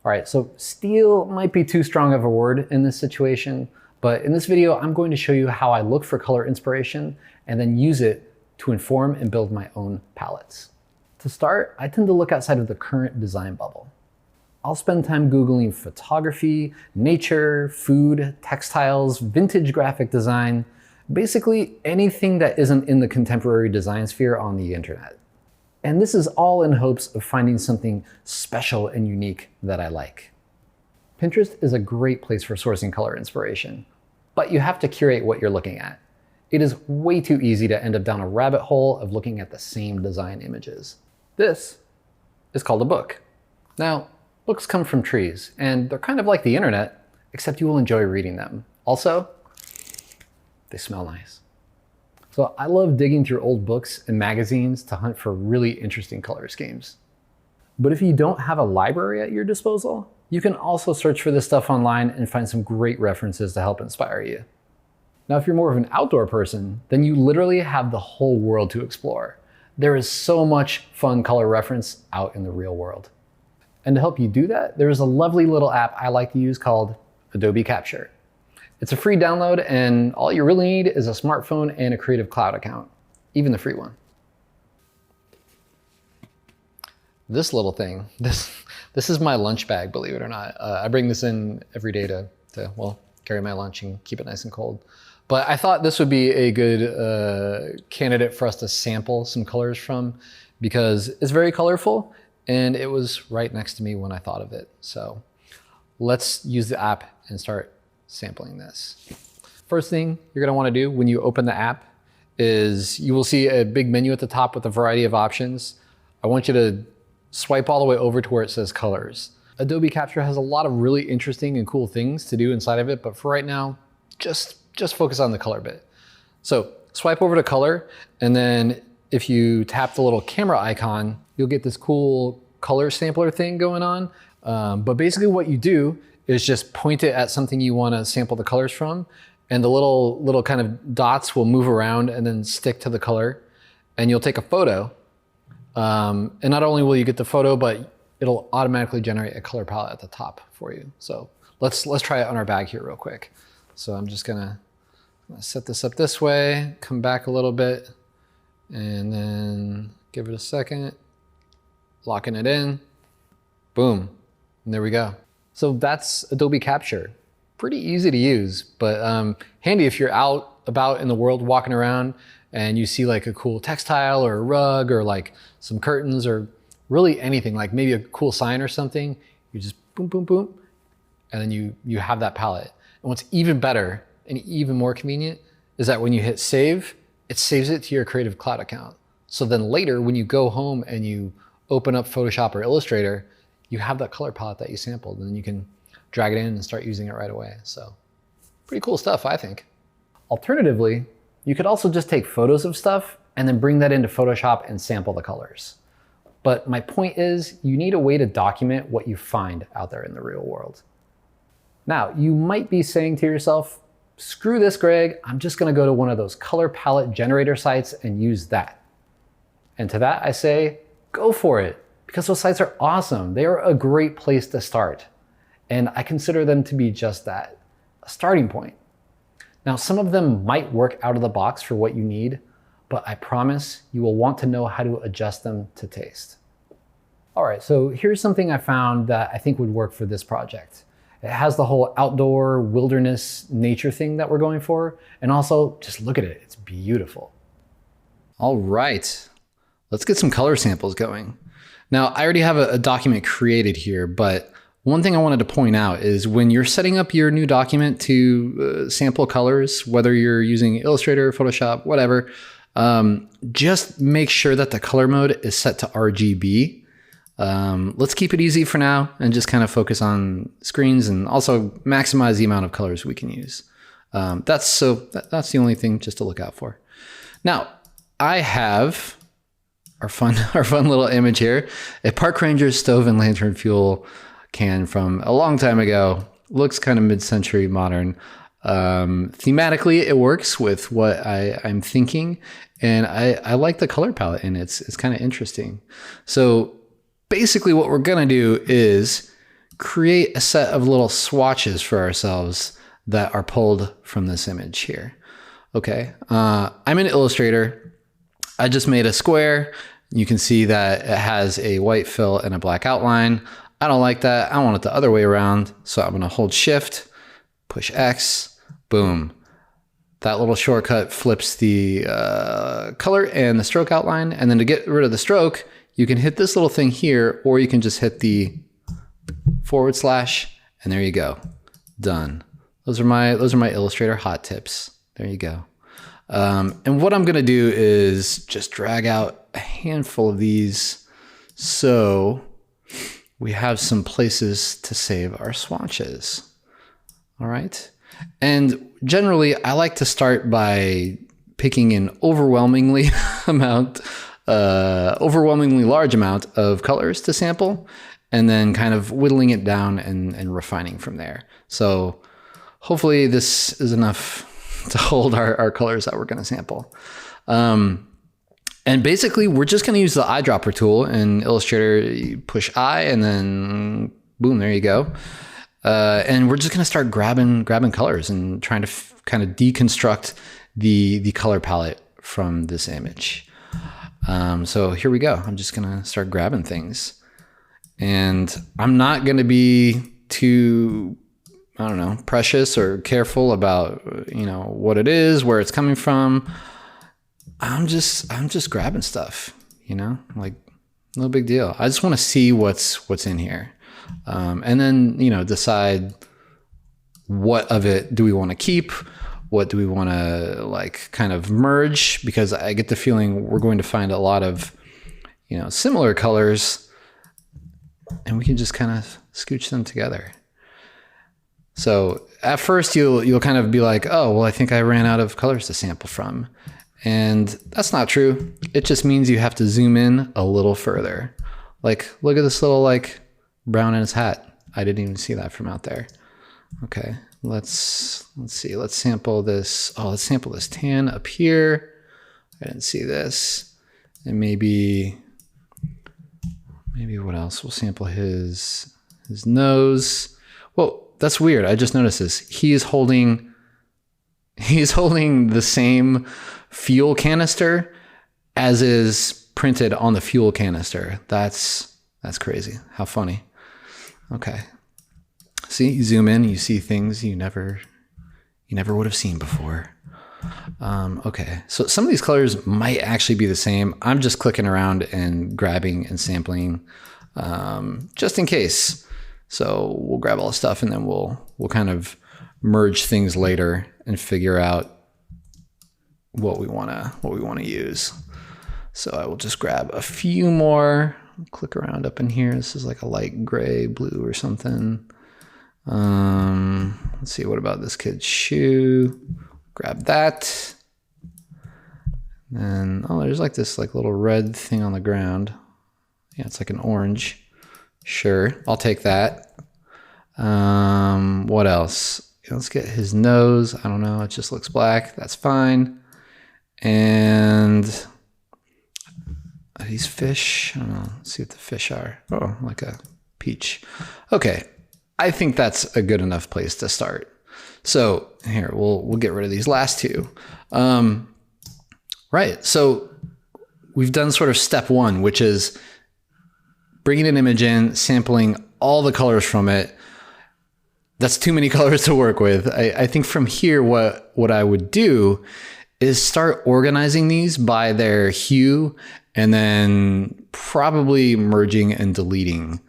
All right, so steal might be too strong of a word in this situation, but in this video, I'm going to show you how I look for color inspiration and then use it to inform and build my own palettes. To start, I tend to look outside of the current design bubble. I'll spend time Googling photography, nature, food, textiles, vintage graphic design, basically anything that isn't in the contemporary design sphere on the internet. And this is all in hopes of finding something special and unique that I like. Pinterest is a great place for sourcing color inspiration, but you have to curate what you're looking at. It is way too easy to end up down a rabbit hole of looking at the same design images. This is called a book. Now, books come from trees, and they're kind of like the internet, except you will enjoy reading them. Also, they smell nice. So I love digging through old books and magazines to hunt for really interesting color schemes. But if you don't have a library at your disposal, you can also search for this stuff online and find some great references to help inspire you. Now, if you're more of an outdoor person, then you literally have the whole world to explore. There is so much fun color reference out in the real world. And to help you do that, there is a lovely little app I like to use called Adobe Capture. It's a free download, and all you really need is a smartphone and a Creative Cloud account, even the free one. This little thing, this is my lunch bag, believe it or not. I bring this in every day to well, carry my lunch and keep it nice and cold. But I thought this would be a good candidate for us to sample some colors from because it's very colorful and it was right next to me when I thought of it. So let's use the app and start sampling this. First thing you're gonna wanna do when you open the app is you will see a big menu at the top with a variety of options. I want you to swipe all the way over to where it says colors. Adobe Capture has a lot of really interesting and cool things to do inside of it, but for right now, just focus on the color bit. So swipe over to color, and then if you tap the little camera icon, you'll get this cool color sampler thing going on. But basically what you do is just point it at something you want to sample the colors from, and the little kind of dots will move around and then stick to the color, and you'll take a photo. And not only will you get the photo, but it'll automatically generate a color palette at the top for you. So let's try it on our bag here real quick. So I'm just gonna set this up this way, come back a little bit, and then give it a second, locking it in, boom, and there we go. So that's Adobe Capture. Pretty easy to use, but handy if you're out about in the world walking around and you see like a cool textile or a rug or like some curtains or really anything, like maybe a cool sign or something, you just boom, boom, boom, and then you have that palette. And what's even better and even more convenient is that when you hit save, it saves it to your Creative Cloud account. So then later when you go home and you open up Photoshop or Illustrator, you have that color palette that you sampled, and then you can drag it in and start using it right away. So pretty cool stuff, I think. Alternatively, you could also just take photos of stuff and then bring that into Photoshop and sample the colors. But my point is, you need a way to document what you find out there in the real world. Now, you might be saying to yourself, screw this, Greg, I'm just gonna go to one of those color palette generator sites and use that. And to that I say, go for it, because those sites are awesome. They are a great place to start. And I consider them to be just that, a starting point. Now, some of them might work out of the box for what you need, but I promise you will want to know how to adjust them to taste. All right, so here's something I found that I think would work for this project. It has the whole outdoor wilderness nature thing that we're going for. And also just look at it, it's beautiful. All right, let's get some color samples going. Now, I already have a document created here, but one thing I wanted to point out is when you're setting up your new document to sample colors, whether you're using Illustrator, Photoshop, whatever, just make sure that the color mode is set to RGB. Let's keep it easy for now and just kind of focus on screens and also maximize the amount of colors we can use. That's the only thing just to look out for. Now, I have our fun little image here, a Park Ranger stove and lantern fuel can from a long time ago. Looks kind of mid-century modern. Thematically, it works with what I'm thinking, and I like the color palette, and it's kind of interesting. So basically what we're gonna do is create a set of little swatches for ourselves that are pulled from this image here. Okay, I'm in Illustrator. I just made a square. You can see that it has a white fill and a black outline. I don't like that. I want it the other way around. So I'm gonna hold Shift, push X, boom. That little shortcut flips the color and the stroke outline. And then to get rid of the stroke, you can hit this little thing here, or you can just hit the /, and there you go, done. Those are my Illustrator hot tips. There you go. And what I'm gonna do is just drag out a handful of these so we have some places to save our swatches. All right. And generally I like to start by picking an overwhelmingly large amount of colors to sample, and then kind of whittling it down and refining from there. So hopefully this is enough to hold our colors that we're going to sample. And basically we're just going to use the eyedropper tool in Illustrator. You push I and then boom, there you go. And we're just going to start grabbing colors and trying to kind of deconstruct the color palette from this image. So here we go. I'm just going to start grabbing things, and I'm not going to be too, I don't know, precious or careful about, what it is, where it's coming from. I'm just grabbing stuff, like no big deal. I just want to see what's in here. And then, decide what of it do we want to keep? What do we want to kind of merge? Because I get the feeling we're going to find a lot of, similar colors, and we can just kind of scooch them together. So at first you'll kind of be like, oh, well, I think I ran out of colors to sample from. And that's not true. It just means you have to zoom in a little further. Like, look at this little brown in his hat. I didn't even see that from out there. Okay, let's see. Let's sample this. Oh, let's sample this tan up here. I didn't see this. And maybe what else? We'll sample his nose. Well, that's weird. I just noticed this. He's holding the same fuel canister as is printed on the fuel canister. That's crazy. How funny. Okay. See, you zoom in, you see things you never would have seen before. Okay, so some of these colors might actually be the same. I'm just clicking around and grabbing and sampling just in case. So we'll grab all the stuff, and then we'll kind of merge things later and figure out what we want to use. So I will just grab a few more, click around up in here. This is like a light gray, blue or something. Let's see, what about this kid's shoe? Grab that. And oh, there's this little red thing on the ground. Yeah, it's like an orange. Sure, I'll take that. What else? Let's get his nose. I don't know, it just looks black. That's fine. And are these fish? I don't know. Let's see what the fish are. Oh, like a peach. Okay, I think that's a good enough place to start. So here, we'll get rid of these last two. Right, so we've done sort of step one, which is bringing an image in, sampling all the colors from it. That's too many colors to work with. I think from here, what I would do is start organizing these by their hue, and then probably merging and deleting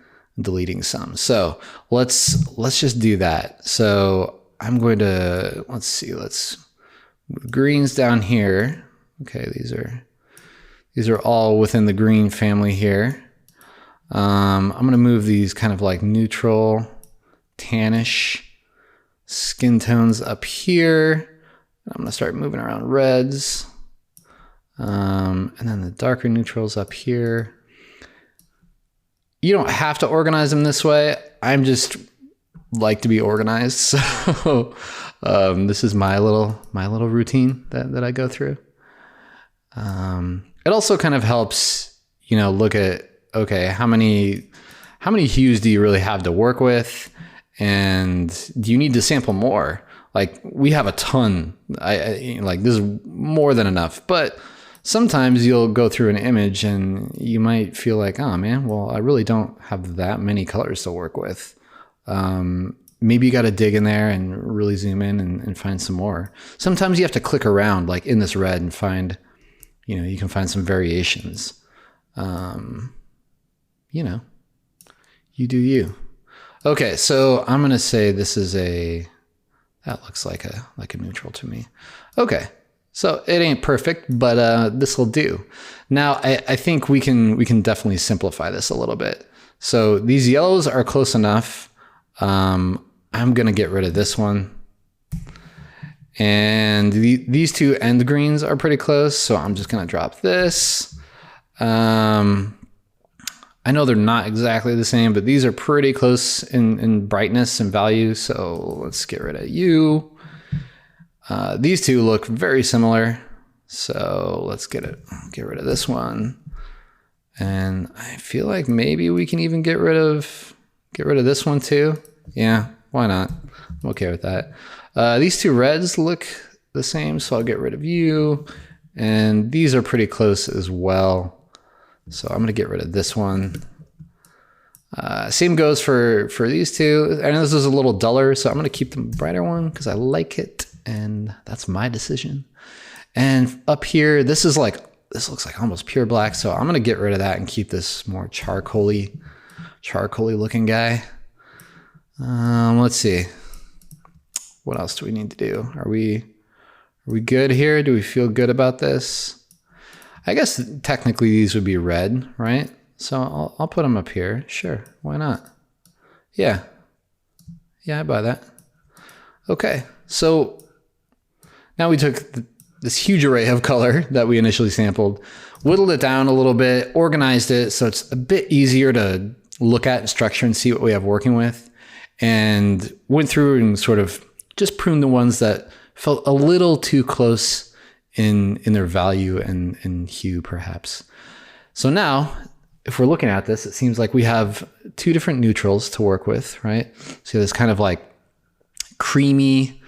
some. So let's just do that. So I'm going to, let's move greens down here. Okay, these are all within the green family here. I'm gonna move these kind of like neutral, tannish skin tones up here. I'm gonna start moving around reds. And then the darker neutrals up here. You don't have to organize them this way. I'm just like to be organized. So this is my little routine that I go through. It also kind of helps, look at, okay, how many how many hues do you really have to work with? And do you need to sample more? Like we have a ton, like this is more than enough, but sometimes you'll go through an image and you might feel like, oh man, well, I really don't have that many colors to work with. Maybe you got to dig in there and really zoom in and find some more. Sometimes you have to click around like in this red and find, you can find some variations. You do you. Okay, so I'm going to say this is that looks like a neutral to me. Okay. So it ain't perfect, but this will do. Now I think we can definitely simplify this a little bit. So these yellows are close enough. I'm gonna get rid of this one. And these two end greens are pretty close, so I'm just gonna drop this. I know they're not exactly the same, but these are pretty close in brightness and value, so let's get rid of you. These two look very similar, so let's get rid of this one. And I feel like maybe we can even get rid of this one too. Yeah, why not? I'm okay with that. These two reds look the same, so I'll get rid of you. And these are pretty close as well, so I'm gonna get rid of this one. Same goes for these two. I know this is a little duller, so I'm gonna keep the brighter one because I like it. And that's my decision. And up here, this looks like almost pure black. So I'm going to get rid of that and keep this more charcoaly looking guy. Let's see. What else do we need to do? Are we good here? Do we feel good about this? I guess technically these would be red, right? So I'll put them up here. Sure. Why not? Yeah. Yeah, I buy that. Okay. So now we took this huge array of color that we initially sampled, whittled it down a little bit, organized it so it's a bit easier to look at and structure and see what we have working with, and went through and sort of just pruned the ones that felt a little too close in their value and hue perhaps. So now, if we're looking at this, it seems like we have two different neutrals to work with, right? So this kind of like creamy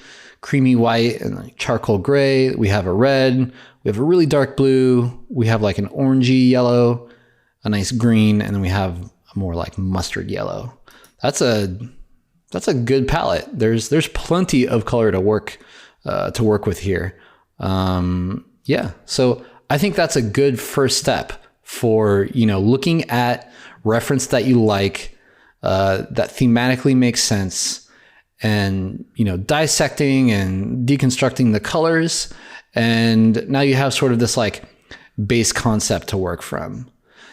white and like charcoal gray. We have a red, we have a really dark blue, we have like an orangey yellow, a nice green, and then we have a more like mustard yellow. That's a good palette. There's plenty of color to work with here. Yeah, so I think that's a good first step for looking at reference that you like, that thematically makes sense, and dissecting and deconstructing the colors, and now you have sort of this like base concept to work from.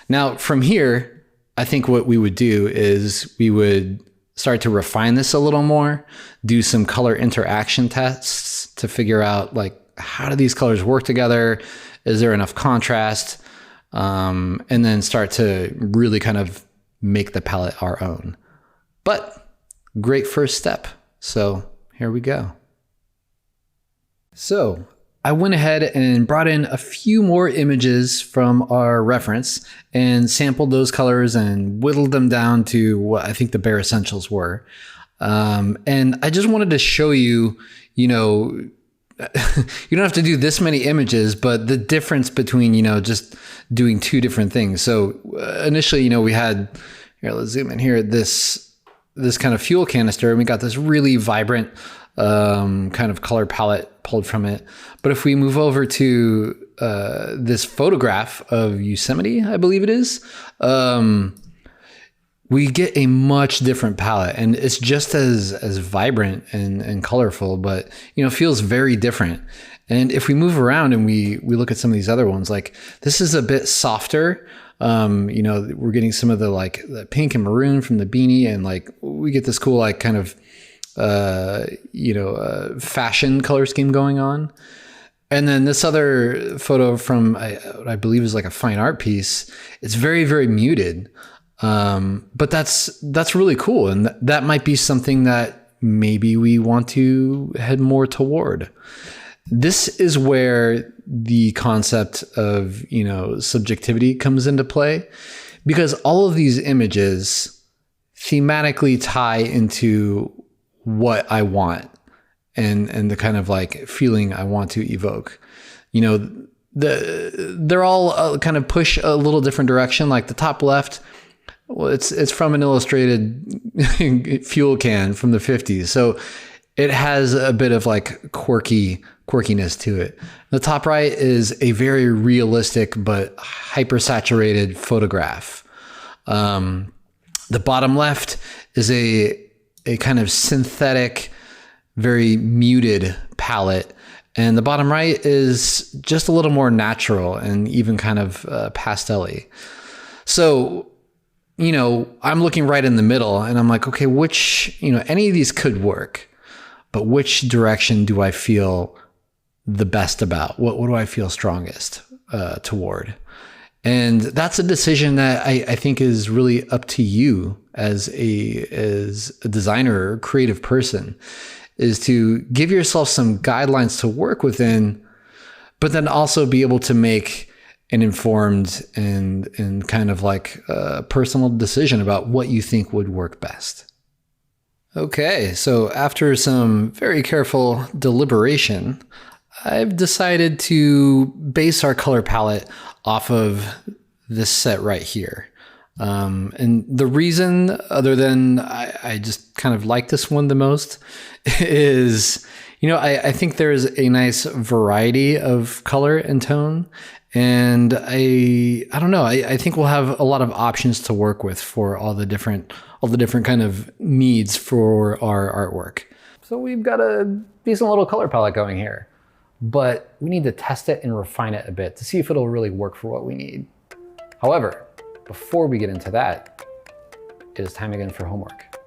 Now from here, I think what we would do is we would start to refine this a little more, do some color interaction tests to figure out like how do these colors work together, is there enough contrast, and then start to really kind of make the palette our own. But great first step. So here we go. So I went ahead and brought in a few more images from our reference and sampled those colors and whittled them down to what I think the bare essentials were. And I just wanted to show you, you don't have to do this many images, but the difference between, just doing two different things. So initially, we had, here, let's zoom in here, this kind of fuel canister, and we got this really vibrant kind of color palette pulled from it. But if we move over to this photograph of Yosemite, I believe it is, we get a much different palette, and it's just as vibrant and colorful, but feels very different. And if we move around and we look at some of these other ones, like this is a bit softer. We're getting some of the pink and maroon from the beanie, and like we get this cool like kind of fashion color scheme going on. And then this other photo from what I believe is like a fine art piece, it's very, very muted. But that's really cool, and that might be something that maybe we want to head more toward. This is where the concept of, subjectivity comes into play, because all of these images thematically tie into what I want and the kind of like feeling I want to evoke. You know, they're all kind of push a little different direction. Like the top left, well, it's from an illustrated fuel can from the 50s. So it has a bit of like quirkiness to it. The top right is a very realistic but hypersaturated photograph. The bottom left is a kind of synthetic, very muted palette. And the bottom right is just a little more natural and even kind of pastel-y. So, you know, I'm looking right in the middle and I'm like, okay, any of these could work, but which direction do I feel the best about? What do I feel strongest toward? And that's a decision that I think is really up to you as a designer or creative person, is to give yourself some guidelines to work within, but then also be able to make an informed and kind of like a personal decision about what you think would work best. Okay, so after some very careful deliberation, I've decided to base our color palette off of this set right here. And the reason, other than I just kind of like this one the most, is, you know, I think there's a nice variety of color and tone. And I don't know, I think we'll have a lot of options to work with for all the different kind of needs for our artwork. So we've got a decent little color palette going here, but we need to test it and refine it a bit to see if it'll really work for what we need. However, before we get into that, it is time again for homework.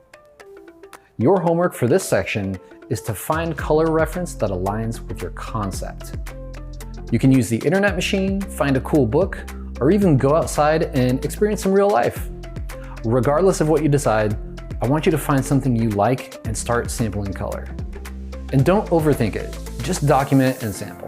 Your homework for this section is to find color reference that aligns with your concept. You can use the internet machine, find a cool book, or even go outside and experience some real life. Regardless of what you decide, I want you to find something you like and start sampling color. And don't overthink it, just document and sample.